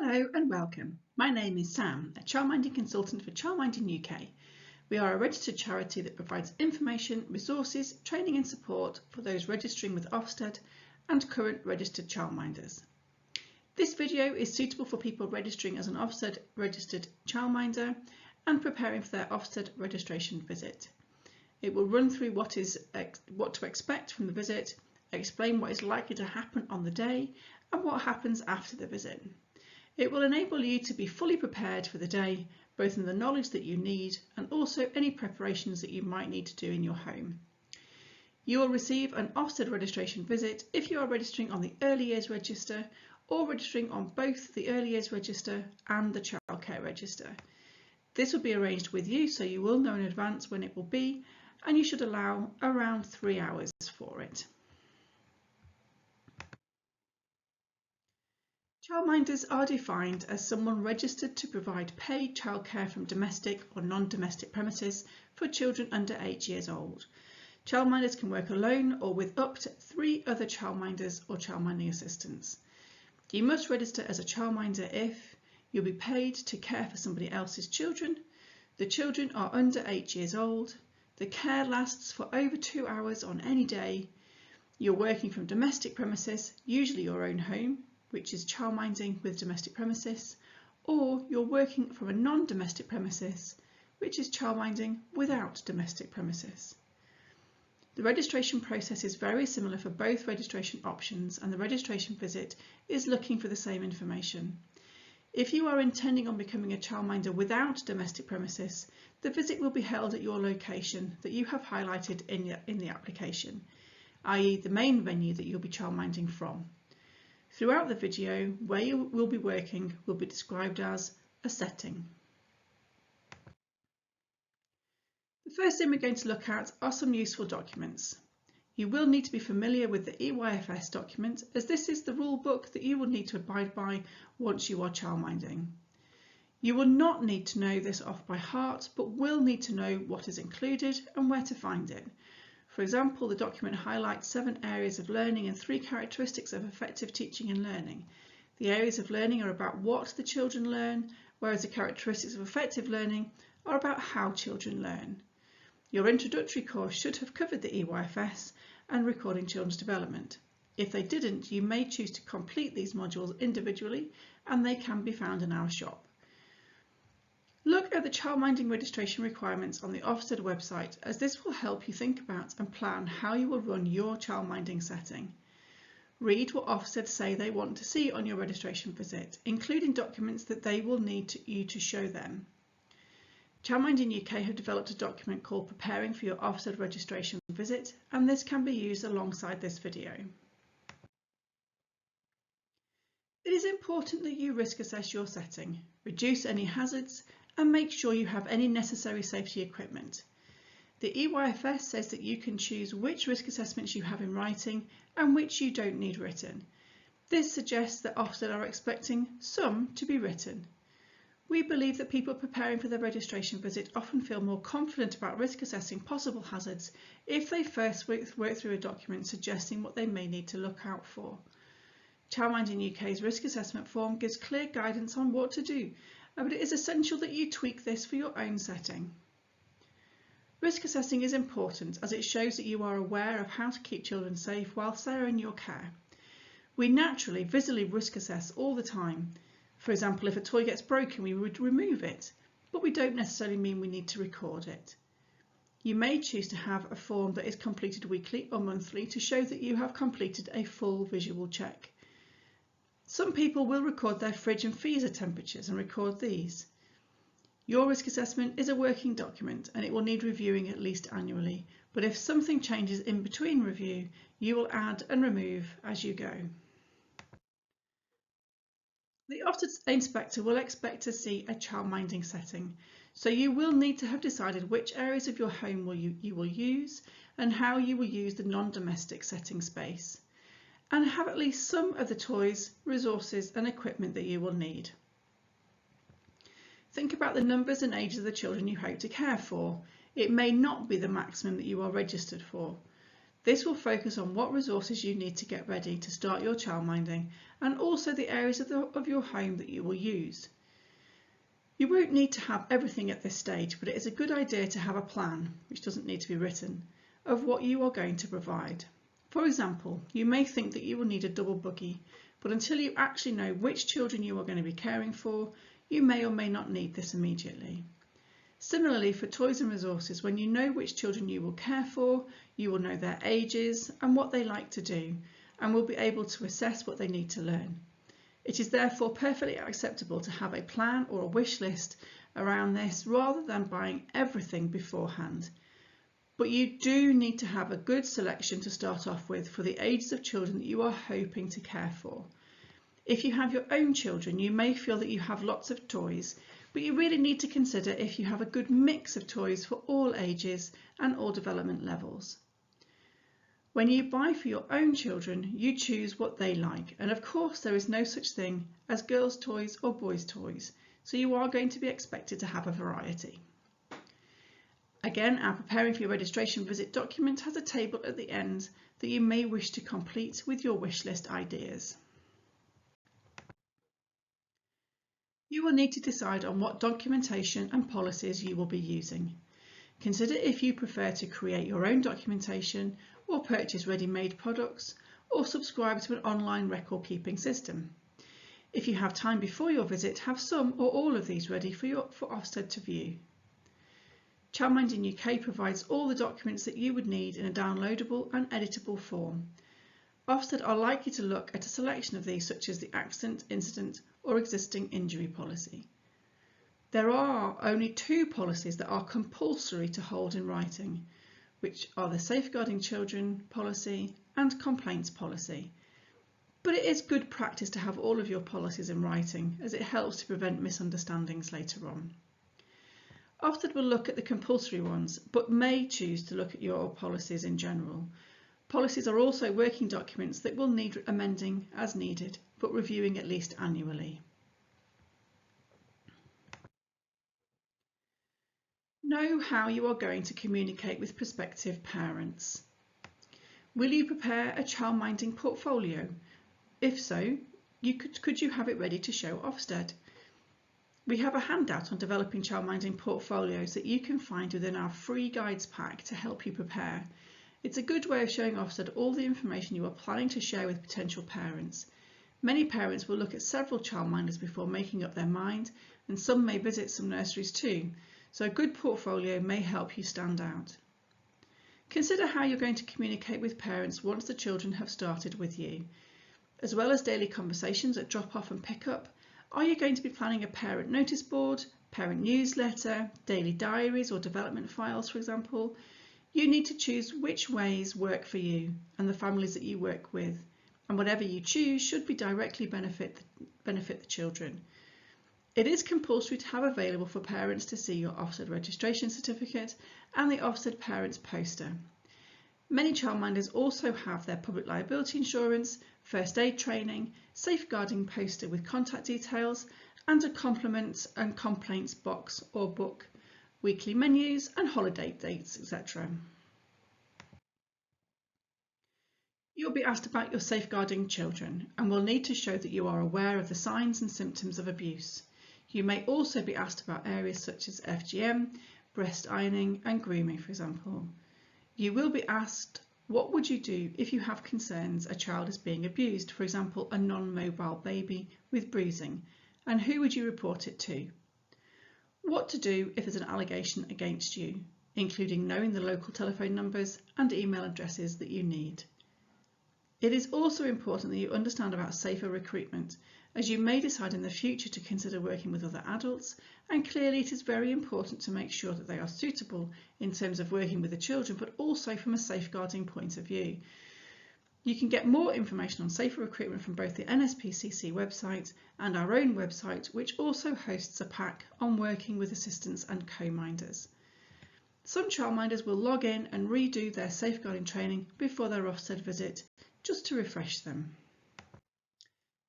Hello and welcome. My name is Sam, a childminding consultant for Childminding UK. We are a registered charity that provides information, resources, training and support for those registering with Ofsted and current registered childminders. This video is suitable for people registering as an Ofsted registered childminder and preparing for their Ofsted registration visit. It will run through what to expect from the visit, explain what is likely to happen on the day and what happens after the visit. It will enable you to be fully prepared for the day, both in the knowledge that you need and also any preparations that you might need to do in your home. You will receive an Ofsted registration visit if you are registering on the Early Years Register or registering on both the Early Years Register and the Childcare Register. This will be arranged with you, so you will know in advance when it will be, and you should allow around 3 hours for it. Childminders are defined as someone registered to provide paid childcare from domestic or non-domestic premises for children under 8 years old. Childminders can work alone or with up to 3 other childminders or childminding assistants. You must register as a childminder if you'll be paid to care for somebody else's children, the children are under 8 years old, the care lasts for over 2 hours on any day, you're working from domestic premises, usually your own home, which is childminding with domestic premises, or you're working from a non-domestic premises, which is childminding without domestic premises. The registration process is very similar for both registration options, and the registration visit is looking for the same information. If you are intending on becoming a childminder without domestic premises, the visit will be held at your location that you have highlighted in the application, i.e. the main venue that you'll be childminding from. Throughout the video, where you will be working will be described as a setting. The first thing we're going to look at are some useful documents. You will need to be familiar with the EYFS document, as this is the rule book that you will need to abide by once you are childminding. You will not need to know this off by heart, but will need to know what is included and where to find it. For example, the document highlights 7 areas of learning and 3 characteristics of effective teaching and learning. The areas of learning are about what the children learn, whereas the characteristics of effective learning are about how children learn. Your introductory course should have covered the EYFS and Recording Children's Development. If they didn't, you may choose to complete these modules individually, and they can be found in our shop. Look at the childminding registration requirements on the Ofsted website, as this will help you think about and plan how you will run your childminding setting. Read what Ofsted say they want to see on your registration visit, including documents that they will need you to show them. Childminding UK have developed a document called Preparing for your Ofsted Registration Visit, and this can be used alongside this video. It is important that you risk assess your setting, reduce any hazards, and make sure you have any necessary safety equipment. The EYFS says that you can choose which risk assessments you have in writing and which you don't need written. This suggests that Ofsted are expecting some to be written. We believe that people preparing for their registration visit often feel more confident about risk assessing possible hazards if they first work through a document suggesting what they may need to look out for. Childminding UK's risk assessment form gives clear guidance on what to do, but it is essential that you tweak this for your own setting. Risk assessing is important as it shows that you are aware of how to keep children safe whilst they are in your care. We naturally visually risk assess all the time. For example, if a toy gets broken, we would remove it, but we don't necessarily mean we need to record it. You may choose to have a form that is completed weekly or monthly to show that you have completed a full visual check. Some people will record their fridge and freezer temperatures and record these. Your risk assessment is a working document and it will need reviewing at least annually, but if something changes in between review, you will add and remove as you go. The Ofsted inspector will expect to see a childminding setting, so you will need to have decided which areas of your home you will use and how you will use the non-domestic setting space, and have at least some of the toys, resources and equipment that you will need. Think about the numbers and ages of the children you hope to care for. It may not be the maximum that you are registered for. This will focus on what resources you need to get ready to start your childminding and also the areas of your home that you will use. You won't need to have everything at this stage, but it is a good idea to have a plan, which doesn't need to be written, of what you are going to provide. For example, you may think that you will need a double buggy, but until you actually know which children you are going to be caring for, you may or may not need this immediately. Similarly, for toys and resources, when you know which children you will care for, you will know their ages and what they like to do, and will be able to assess what they need to learn. It is therefore perfectly acceptable to have a plan or a wish list around this rather than buying everything beforehand. But you do need to have a good selection to start off with for the ages of children that you are hoping to care for. If you have your own children, you may feel that you have lots of toys, but you really need to consider if you have a good mix of toys for all ages and all development levels. When you buy for your own children, you choose what they like, and of course there is no such thing as girls' toys or boys' toys, so you are going to be expected to have a variety. Again, our Preparing for Your Registration Visit document has a table at the end that you may wish to complete with your wish list ideas. You will need to decide on what documentation and policies you will be using. Consider if you prefer to create your own documentation or purchase ready-made products or subscribe to an online record-keeping system. If you have time before your visit, have some or all of these ready for Ofsted to view. Childminding UK provides all the documents that you would need in a downloadable and editable form. Ofsted are likely to look at a selection of these, such as the accident, incident or existing injury policy. There are only 2 policies that are compulsory to hold in writing, which are the Safeguarding Children policy and Complaints policy. But it is good practice to have all of your policies in writing, as it helps to prevent misunderstandings later on. Ofsted will look at the compulsory ones, but may choose to look at your policies in general. Policies are also working documents that will need amending as needed, but reviewing at least annually. Know how you are going to communicate with prospective parents. Will you prepare a childminding portfolio? If so, could you have it ready to show Ofsted? We have a handout on developing childminding portfolios that you can find within our free guides pack to help you prepare. It's a good way of showing Ofsted all the information you are planning to share with potential parents. Many parents will look at several childminders before making up their mind, and some may visit some nurseries too, so a good portfolio may help you stand out. Consider how you're going to communicate with parents once the children have started with you. As well as daily conversations at drop-off and pick-up, are you going to be planning a parent notice board, parent newsletter, daily diaries or development files, for example? You need to choose which ways work for you and the families that you work with, and whatever you choose should be directly benefit the children. It is compulsory to have available for parents to see your Ofsted registration certificate and the Ofsted parents poster. Many childminders also have their public liability insurance, first aid training, safeguarding poster with contact details, and a compliments and complaints box or book, weekly menus and holiday dates, etc. You'll be asked about your safeguarding children and will need to show that you are aware of the signs and symptoms of abuse. You may also be asked about areas such as FGM, breast ironing and grooming, for example. You will be asked, what would you do if you have concerns a child is being abused, for example, a non-mobile baby with bruising, and who would you report it to? What to do if there's an allegation against you, including knowing the local telephone numbers and email addresses that you need. It is also important that you understand about safer recruitment, as you may decide in the future to consider working with other adults, and clearly it is very important to make sure that they are suitable in terms of working with the children, but also from a safeguarding point of view. You can get more information on safer recruitment from both the NSPCC website and our own website, which also hosts a pack on working with assistants and co-minders. Some childminders will log in and redo their safeguarding training before their Ofsted visit, just to refresh them.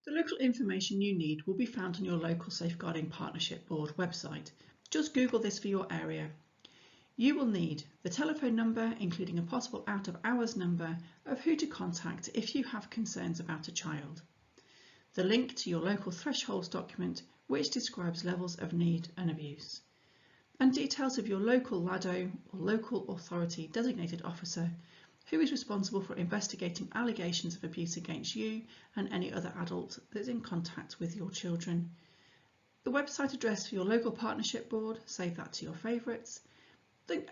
The local information you need will be found on your local Safeguarding Partnership Board website. Just Google this for your area. You will need the telephone number, including a possible out-of-hours number of who to contact if you have concerns about a child, the link to your local thresholds document which describes levels of need and abuse, and details of your local LADO or local authority designated officer who is responsible for investigating allegations of abuse against you and any other adult that is in contact with your children, the website address for your local partnership board, save that to your favourites,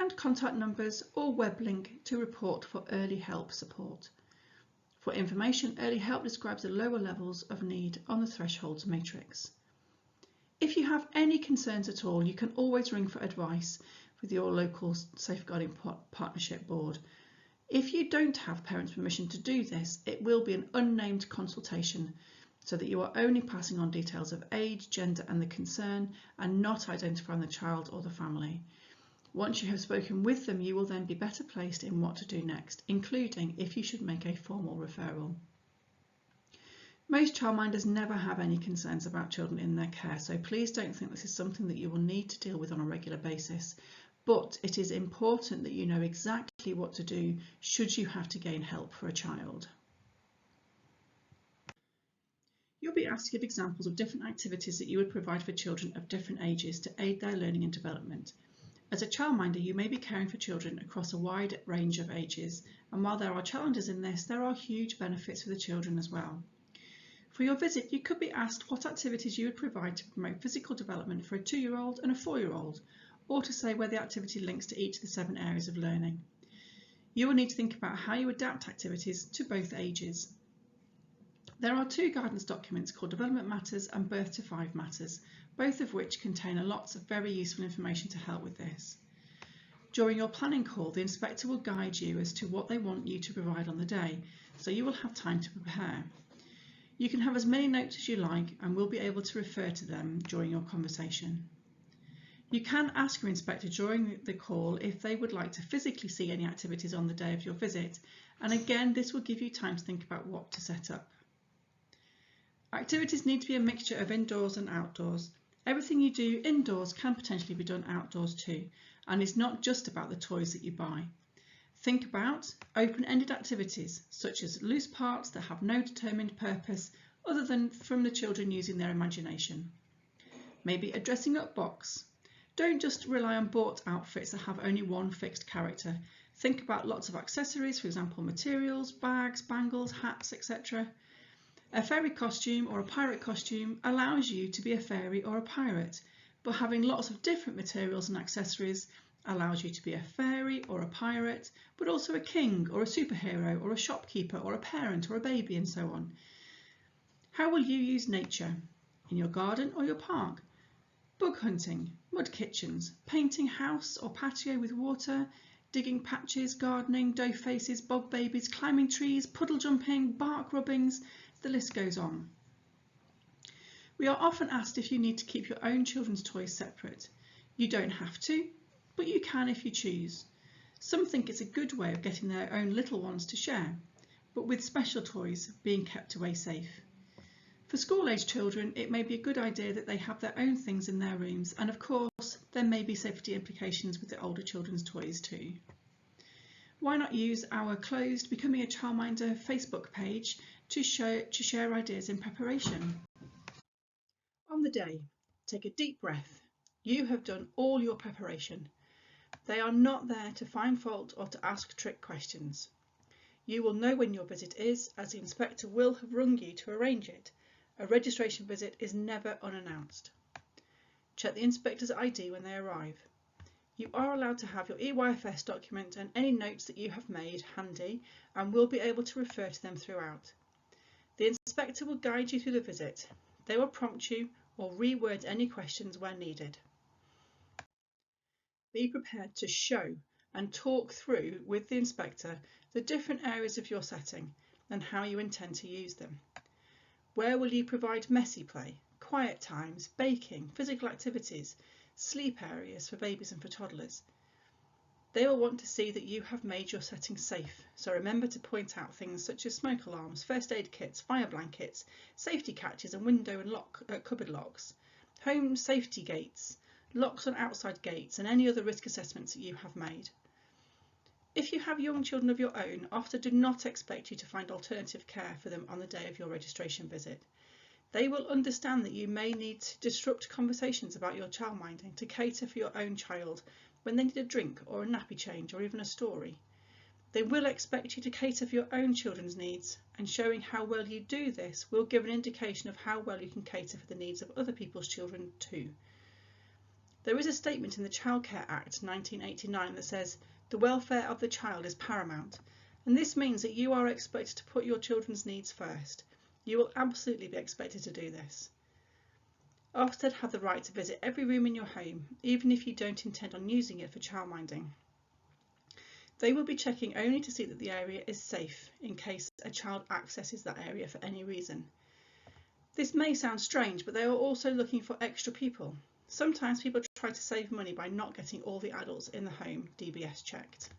and contact numbers or web link to report for early help support. For information, early help describes the lower levels of need on the thresholds matrix. If you have any concerns at all, you can always ring for advice with your local safeguarding partnership board. If you don't have parents' permission to do this, it will be an unnamed consultation so that you are only passing on details of age, gender and the concern and not identifying the child or the family. Once you have spoken with them, you will then be better placed in what to do next, including if you should make a formal referral. Most childminders never have any concerns about children in their care, so please don't think this is something that you will need to deal with on a regular basis. But it is important that you know exactly what to do should you have to gain help for a child. You'll be asked to give examples of different activities that you would provide for children of different ages to aid their learning and development. As a childminder, you may be caring for children across a wide range of ages, and while there are challenges in this, there are huge benefits for the children as well. For your visit, you could be asked what activities you would provide to promote physical development for a 2-year-old and a 4-year-old, or to say where the activity links to each of the 7 areas of learning. You will need to think about how you adapt activities to both ages. There are 2 guidance documents called Development Matters and Birth to 5 Matters, both of which contain lots of very useful information to help with this. During your planning call, the inspector will guide you as to what they want you to provide on the day, so you will have time to prepare. You can have as many notes as you like and will be able to refer to them during your conversation. You can ask your inspector during the call if they would like to physically see any activities on the day of your visit, and again this will give you time to think about what to set up. Activities need to be a mixture of indoors and outdoors. Everything you do indoors can potentially be done outdoors too, and it's not just about the toys that you buy. Think about open-ended activities such as loose parts that have no determined purpose other than from the children using their imagination. Maybe a dressing up box. Don't just rely on bought outfits that have only one fixed character. Think about lots of accessories, for example materials, bags, bangles, hats, etc. A fairy costume or a pirate costume allows you to be a fairy or a pirate, but having lots of different materials and accessories allows you to be a fairy or a pirate, but also a king or a superhero or a shopkeeper or a parent or a baby and so on. How will you use nature? In your garden or your park? Bug hunting, mud kitchens, painting house or patio with water, digging patches, gardening, dough faces, bog babies, climbing trees, puddle jumping, bark rubbings, the list goes on. We are often asked if you need to keep your own children's toys separate. You don't have to, but you can if you choose. Some think it's a good way of getting their own little ones to share, but with special toys being kept away safe. For school-age children, it may be a good idea that they have their own things in their rooms, and of course, there may be safety implications with the older children's toys too. Why not use our closed Becoming a Childminder Facebook page to share ideas in preparation? On the day, take a deep breath. You have done all your preparation. They are not there to find fault or to ask trick questions. You will know when your visit is, as the inspector will have rung you to arrange it. A registration visit is never unannounced. Check the inspector's ID when they arrive. You are allowed to have your EYFS document and any notes that you have made handy and will be able to refer to them throughout. The inspector will guide you through the visit. They will prompt you or reword any questions where needed. Be prepared to show and talk through with the inspector the different areas of your setting and how you intend to use them. Where will you provide messy play, quiet times, baking, physical activities, sleep areas for babies and for toddlers? They will want to see that you have made your setting safe, so remember to point out things such as smoke alarms, first aid kits, fire blankets, safety catches and window and cupboard locks, home safety gates, locks on outside gates and any other risk assessments that you have made. If you have young children of your own, Ofsted do not expect you to find alternative care for them on the day of your registration visit. They will understand that you may need to disrupt conversations about your childminding to cater for your own child when they need a drink or a nappy change or even a story. They will expect you to cater for your own children's needs, and showing how well you do this will give an indication of how well you can cater for the needs of other people's children too. There is a statement in the Childcare Act 1989 that says, "The welfare of the child is paramount," and this means that you are expected to put your children's needs first. You will absolutely be expected to do this. Ofsted have the right to visit every room in your home, even if you don't intend on using it for childminding. They will be checking only to see that the area is safe in case a child accesses that area for any reason. This may sound strange, but they are also looking for extra people. Sometimes people try to save money by not getting all the adults in the home DBS checked.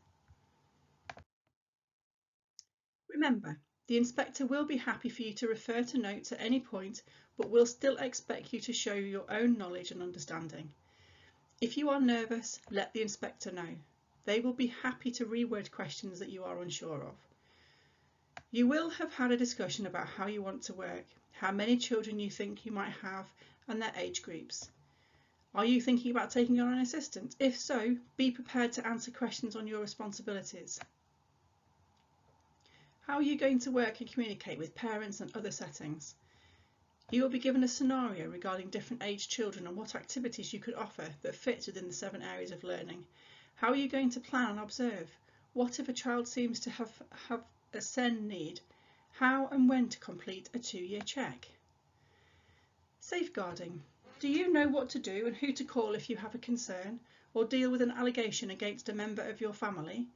Remember, the inspector will be happy for you to refer to notes at any point, but will still expect you to show your own knowledge and understanding. If you are nervous, let the inspector know. They will be happy to reword questions that you are unsure of. You will have had a discussion about how you want to work, how many children you think you might have, and their age groups. Are you thinking about taking on an assistant? If so, be prepared to answer questions on your responsibilities. How are you going to work and communicate with parents and other settings? You will be given a scenario regarding different aged children and what activities you could offer that fits within the 7 areas of learning. How are you going to plan and observe? What if a child seems to have a SEN need? How and when to complete a 2-year check? Safeguarding. Do you know what to do and who to call if you have a concern or deal with an allegation against a member of your family?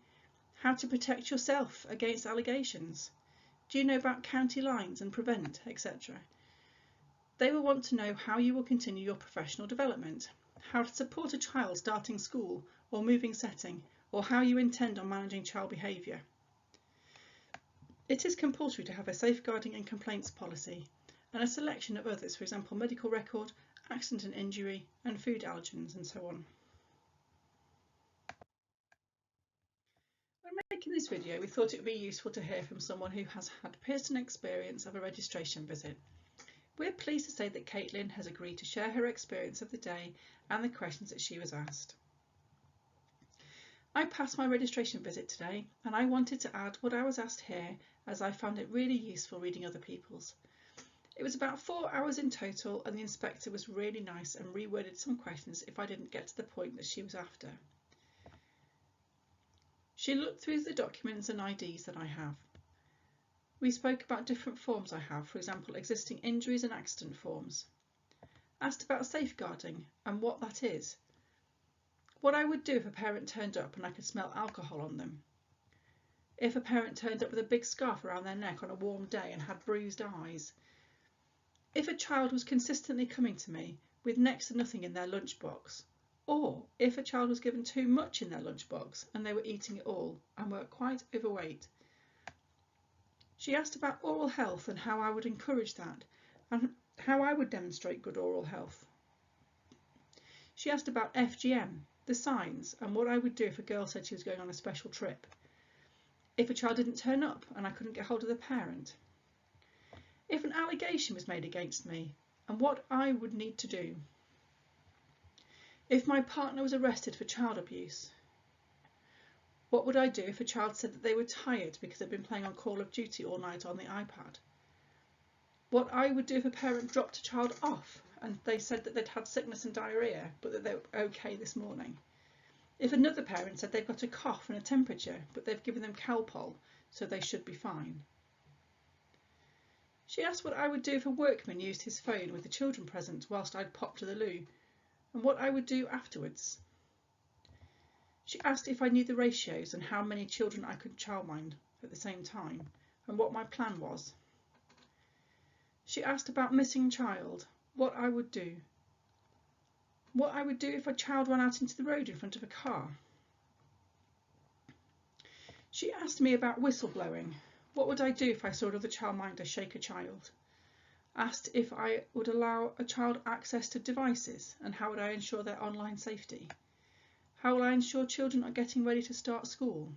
How to protect yourself against allegations? Do you know about county lines and prevent, etc.? They will want to know how you will continue your professional development, how to support a child starting school or moving setting, or how you intend on managing child behaviour. It is compulsory to have a safeguarding and complaints policy and a selection of others, for example medical record, accident and injury, and food allergens, and so on. When making this video, we thought it would be useful to hear from someone who has had personal experience of a registration visit. We're pleased to say that Caitlin has agreed to share her experience of the day and the questions that she was asked. I passed my registration visit today, and I wanted to add what I was asked here, as I found it really useful reading other people's. It was about 4 hours in total, and the inspector was really nice and reworded some questions if I didn't get to the point that she was after. She looked through the documents and IDs that I have. We spoke about different forms I have, for example existing injuries and accident forms. Asked about safeguarding and what that is. What I would do if a parent turned up and I could smell alcohol on them. If a parent turned up with a big scarf around their neck on a warm day and had bruised eyes. If a child was consistently coming to me with next to nothing in their lunchbox, or if a child was given too much in their lunchbox and they were eating it all and were quite overweight. She asked about oral health and how I would encourage that and how I would demonstrate good oral health. She asked about FGM, the signs, and what I would do if a girl said she was going on a special trip. If a child didn't turn up and I couldn't get hold of the parent. If an allegation was made against me and what I would need to do. If my partner was arrested for child abuse. What would I do if a child said that they were tired because they'd been playing on Call of Duty all night on the iPad? What I would do if a parent dropped a child off and they said that they'd had sickness and diarrhoea but that they were okay this morning. If another parent said they've got a cough and a temperature but they've given them Calpol so they should be fine. She asked what I would do if a workman used his phone with the children present whilst I'd popped to the loo, and what I would do afterwards. She asked if I knew the ratios and how many children I could childmind at the same time, and what my plan was. She asked about missing child, what I would do. What I would do if a child ran out into the road in front of a car. She asked me about whistleblowing. What would I do if I saw another childminder shake a child? Asked if I would allow a child access to devices and how would I ensure their online safety. How will I ensure children are getting ready to start school?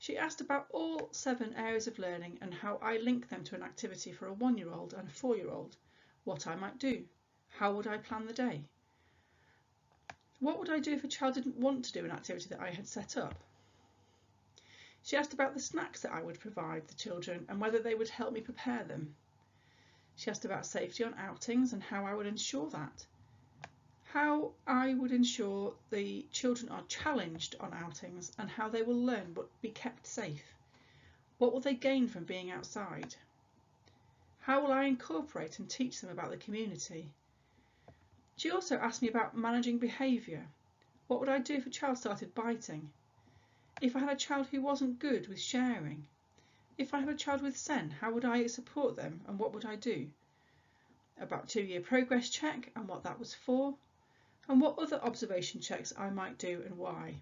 She asked about all 7 areas of learning and how I link them to an activity for a 1-year-old and a 4-year-old, what I might do, how would I plan the day. What would I do if a child didn't want to do an activity that I had set up? She asked about the snacks that I would provide the children and whether they would help me prepare them. She asked about safety on outings and how I would ensure that. How I would ensure the children are challenged on outings and how they will learn but be kept safe. What will they gain from being outside? How will I incorporate and teach them about the community? She also asked me about managing behaviour. What would I do if a child started biting? If I had a child who wasn't good with sharing? If I had a child with SEN, how would I support them and what would I do? About 2-year progress check and what that was for, and what other observation checks I might do and why.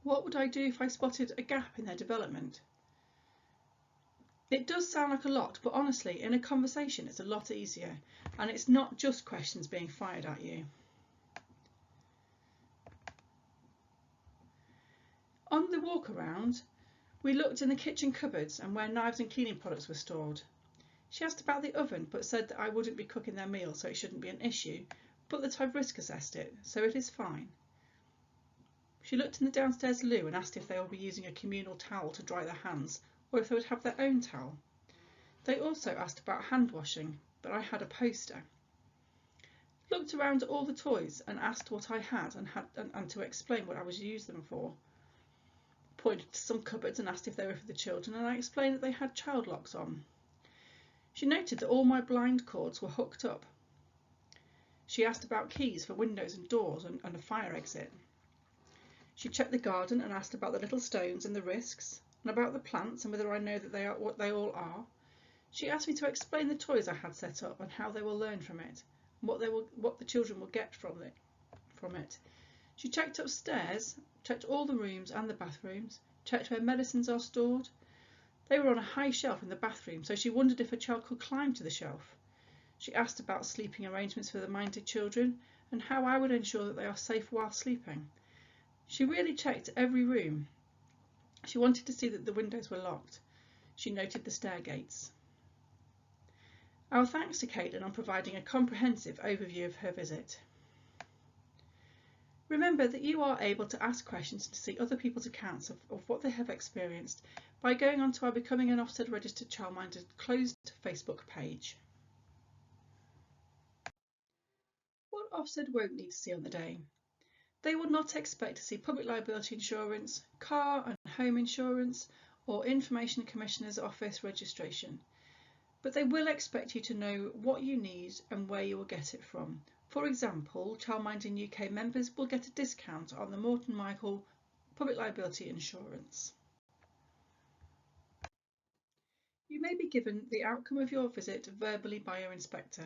What would I do if I spotted a gap in their development? It does sound like a lot, but honestly, in a conversation it's a lot easier, and it's not just questions being fired at you. On the walk around, we looked in the kitchen cupboards and where knives and cleaning products were stored. She asked about the oven, but said that I wouldn't be cooking their meal, so it shouldn't be an issue, but that I've risk assessed it, so it is fine. She looked in the downstairs loo and asked if they will be using a communal towel to dry their hands, or if they would have their own towel. They also asked about hand washing, but I had a poster. Looked around at all the toys and asked what I had and to explain what I was using them for. Pointed to some cupboards and asked if they were for the children, and I explained that they had child locks on. She noted that all my blind cords were hooked up. She asked about keys for windows and doors and a fire exit. She checked the garden and asked about the little stones and the risks, and about the plants and whether I know that they are what they all are. She asked me to explain the toys I had set up and how they will learn from it, and what the children will get from it. She checked upstairs, checked all the rooms and the bathrooms, checked where medicines are stored. They were on a high shelf in the bathroom, so she wondered if a child could climb to the shelf. She asked about sleeping arrangements for the minded children and how I would ensure that they are safe while sleeping. She really checked every room. She wanted to see that the windows were locked. She noted the stair gates. Our thanks to Caitlin on providing a comprehensive overview of her visit. Remember that you are able to ask questions to see other people's accounts of what they have experienced by going onto our Becoming an Ofsted Registered Childminder closed Facebook page. What Ofsted won't need to see on the day. They will not expect to see public liability insurance, car and home insurance, or Information Commissioner's Office registration. But they will expect you to know what you need and where you will get it from. For example, Childminding UK members will get a discount on the Morton Michael public liability insurance. You may be given the outcome of your visit verbally by your inspector,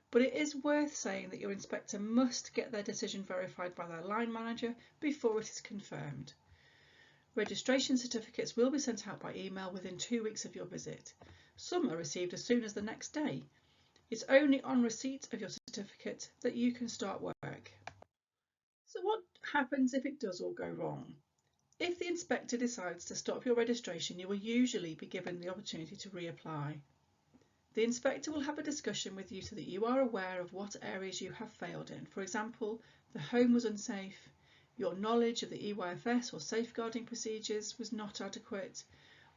but it is worth saying that your inspector must get their decision verified by their line manager before it is confirmed. Registration certificates will be sent out by email within 2 weeks of your visit. Some are received as soon as the next day. It's only on receipt of your certificate that you can start work. So what happens if it does all go wrong? If the inspector decides to stop your registration, you will usually be given the opportunity to reapply. The inspector will have a discussion with you so that you are aware of what areas you have failed in. For example, the home was unsafe, your knowledge of the EYFS or safeguarding procedures was not adequate,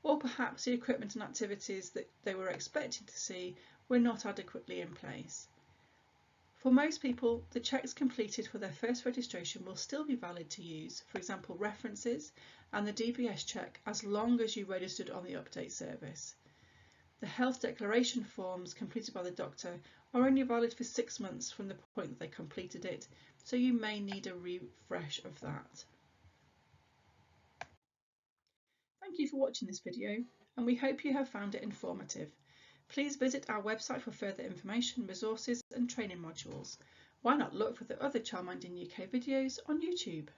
or perhaps the equipment and activities that they were expecting to see were not adequately in place. For most people, the checks completed for their first registration will still be valid to use, for example references and the DBS check, as long as you registered on the update service. The health declaration forms completed by the doctor are only valid for 6 months from the point that they completed it, so you may need a refresh of that. Thank you for watching this video, and we hope you have found it informative. Please visit our website for further information, resources and training modules. Why not look for the other Childminding UK videos on YouTube?